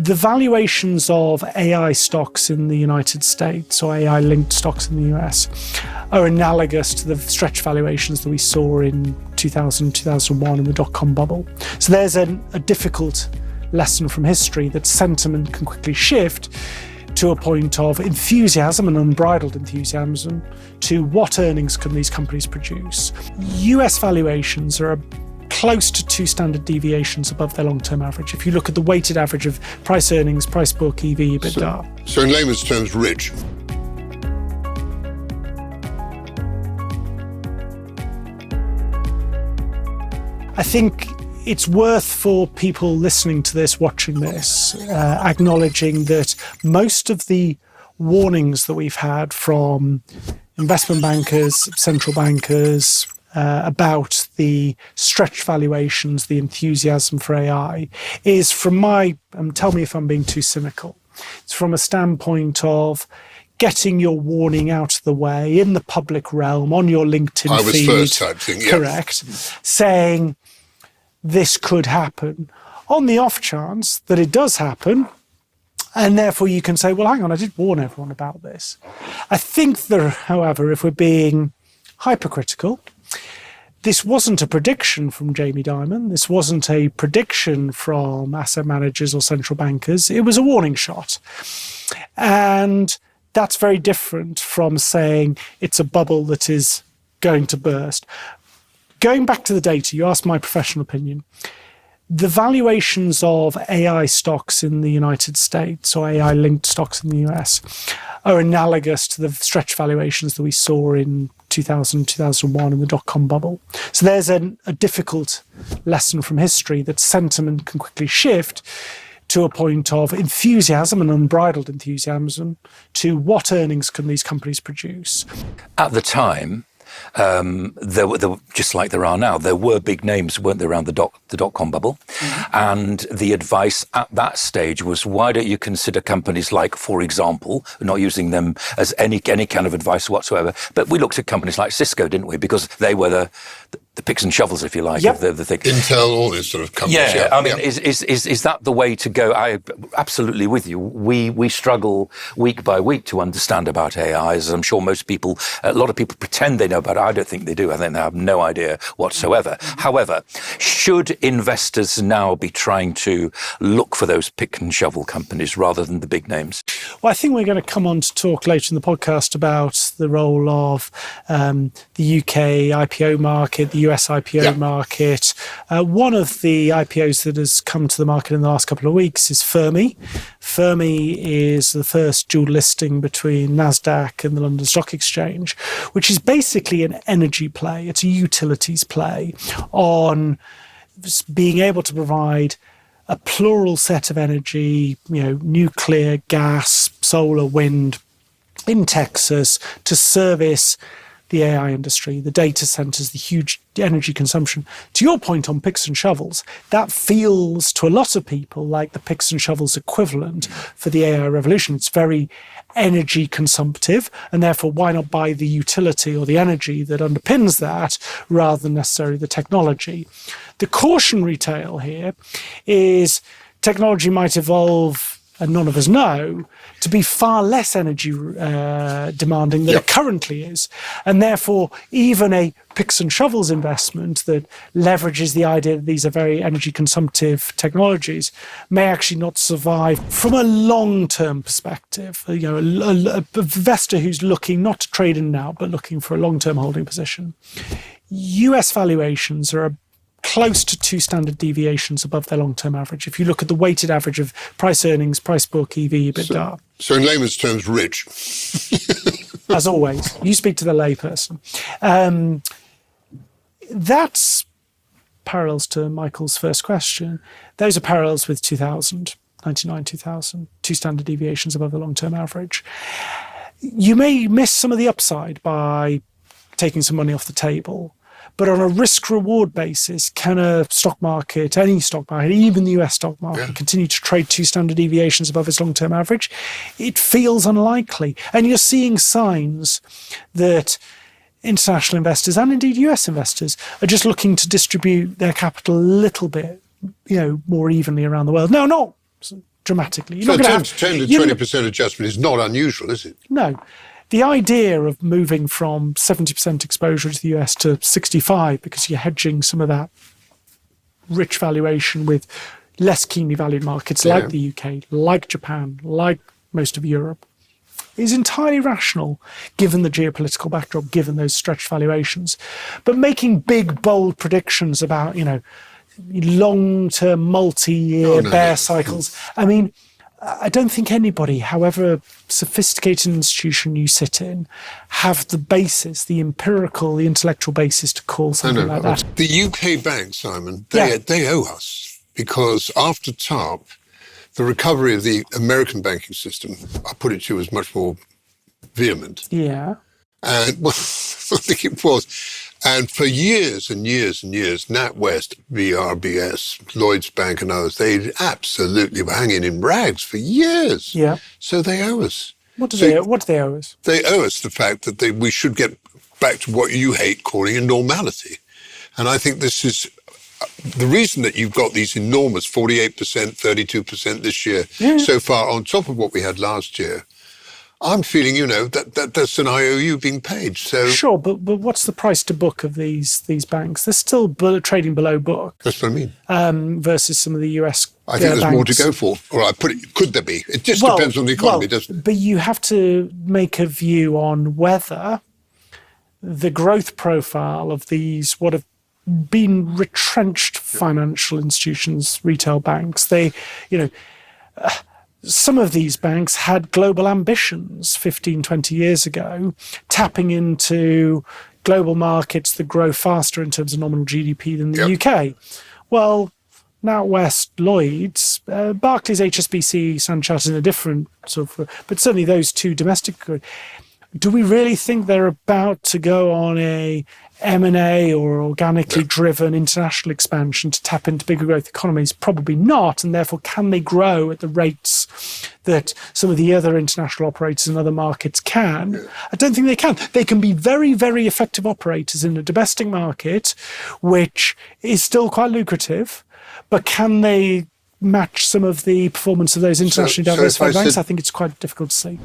The valuations of AI stocks in the United States or AI-linked stocks in the US are analogous to the stretch valuations that we saw in 2000, 2001 in the Dotcom bubble. So there's a difficult lesson from history that sentiment can quickly shift to a point of enthusiasm and unbridled enthusiasm to what earnings can these companies produce. US valuations are close to 2 standard deviations above their long-term average. If you look at the weighted average of price earnings, price book, EV, EBITDA. So in layman's terms, rich. I think it's worth for people listening to this, watching this, acknowledging that most of the warnings that we've had from investment bankers, central bankers, about the stretch valuations, the enthusiasm for AI, is from tell me if I'm being too cynical, it's from a standpoint of getting your warning out of the way in the public realm, on your LinkedIn feed. First type thing, yeah. Correct. Saying this could happen on the off chance that it does happen. And therefore you can say, well, hang on, I did warn everyone about this. I think that, however, if we're being hypercritical, this wasn't a prediction from Jamie Dimon. This wasn't a prediction from asset managers or central bankers. It was a warning shot. And that's very different from saying it's a bubble that is going to burst. Going back to the data, you asked my professional opinion. The valuations of AI stocks in the United States or AI-linked stocks in the US are analogous to the stretch valuations that we saw in 2000, 2001 in the dot-com bubble. So there's a difficult lesson from history that sentiment can quickly shift to a point of enthusiasm and unbridled enthusiasm to what earnings can these companies produce. At the time, there were, just like there are now, there were big names, weren't there, around the dot-com bubble? Mm-hmm. And the advice at that stage was, why don't you consider companies like, for example, not using them as any kind of advice whatsoever, but we looked at companies like Cisco, didn't we? Because they were the picks and shovels, if you like, yep. of the thing. Intel, all these sort of companies. Yeah, I mean, is that the way to go? I absolutely with you. We struggle week by week to understand about AI, as I'm sure most people, a lot of people pretend they know about it. I don't think they do. I think they have no idea whatsoever. Mm-hmm. However, should investors now be trying to look for those pick and shovel companies rather than the big names? Well, I think we're going to come on to talk later in the podcast about the role of the UK IPO market, the US IPO market. One of the IPOs that has come to the market in the last couple of weeks is Fermy. Fermy is the first dual listing between NASDAQ and the London Stock Exchange, which is basically an energy play. It's a utilities play on being able to provide a plural set of energy, nuclear, gas, solar, wind in Texas to service the AI industry, the data centers, the huge energy consumption. To your point on picks and shovels, that feels to a lot of people like the picks and shovels equivalent for the AI revolution. It's very energy consumptive, and therefore why not buy the utility or the energy that underpins that rather than necessarily the technology? The cautionary tale here is technology might evolve, and none of us know, to be far less energy demanding than it currently is. And therefore, even a picks and shovels investment that leverages the idea that these are very energy consumptive technologies may actually not survive from a long-term perspective. An investor who's looking not to trade in now, but looking for a long-term holding position. US valuations are close to 2 standard deviations above their long-term average. If you look at the weighted average of price earnings, price book, EV, EBITDA. So in layman's terms, rich. As always, you speak to the layperson. That's parallels to Michael's first question. Those are parallels with 2000, 99, 2000, 2 standard deviations above the long-term average. You may miss some of the upside by taking some money off the table. But on a risk-reward basis, can a stock market, any stock market, even the US stock market, continue to trade 2 standard deviations above its long-term average? It feels unlikely. And you're seeing signs that international investors and indeed US investors are just looking to distribute their capital a little bit, more evenly around the world. Now, not dramatically. So 10 to 20% adjustment is not unusual, is it? No. The idea of moving from 70% exposure to the US to 65 because you're hedging some of that rich valuation with less keenly valued markets like the UK, like Japan, like most of Europe, is entirely rational given the geopolitical backdrop, given those stretched valuations. But making big, bold predictions about, long-term, multi-year bear cycles, I mean, I don't think anybody, however sophisticated an institution you sit in, have the basis, the empirical, the intellectual basis to call something like that. The UK banks, Simon, they owe us, because after TARP, the recovery of the American banking system, I put it to you, was much more vehement. Yeah. And well, I think it was. And for years and years and years, NatWest, BRBS, Lloyds Bank and others, they absolutely were hanging in rags for years. Yeah. So they owe us. What do they owe us? They owe us the fact that we should get back to what you hate calling a normality. And I think this is the reason that you've got these enormous 48%, 32% this year so far on top of what we had last year. I'm feeling, that's an IOU being paid. So sure, but what's the price to book of these banks? They're still trading below book. That's what I mean. Versus some of the US I think there's banks. more to go for. Or could there be? It just depends on the economy, doesn't it? But you have to make a view on whether the growth profile of these, what have been retrenched financial institutions, retail banks, some of these banks had global ambitions 15, 20 years ago, tapping into global markets that grow faster in terms of nominal GDP than the UK. Well, NatWest, Lloyds, Barclays, HSBC, Standard Chartered in a different sort of, but certainly those two domestic. Do we really think they're about to go on a M&A or organically driven international expansion to tap into bigger growth economies? Probably not, and therefore can they grow at the rates that some of the other international operators in other markets can? I don't think they can. They can be very, very effective operators in a domestic market, which is still quite lucrative, but can they match some of the performance of those internationally diversified banks? I think it's quite difficult to say.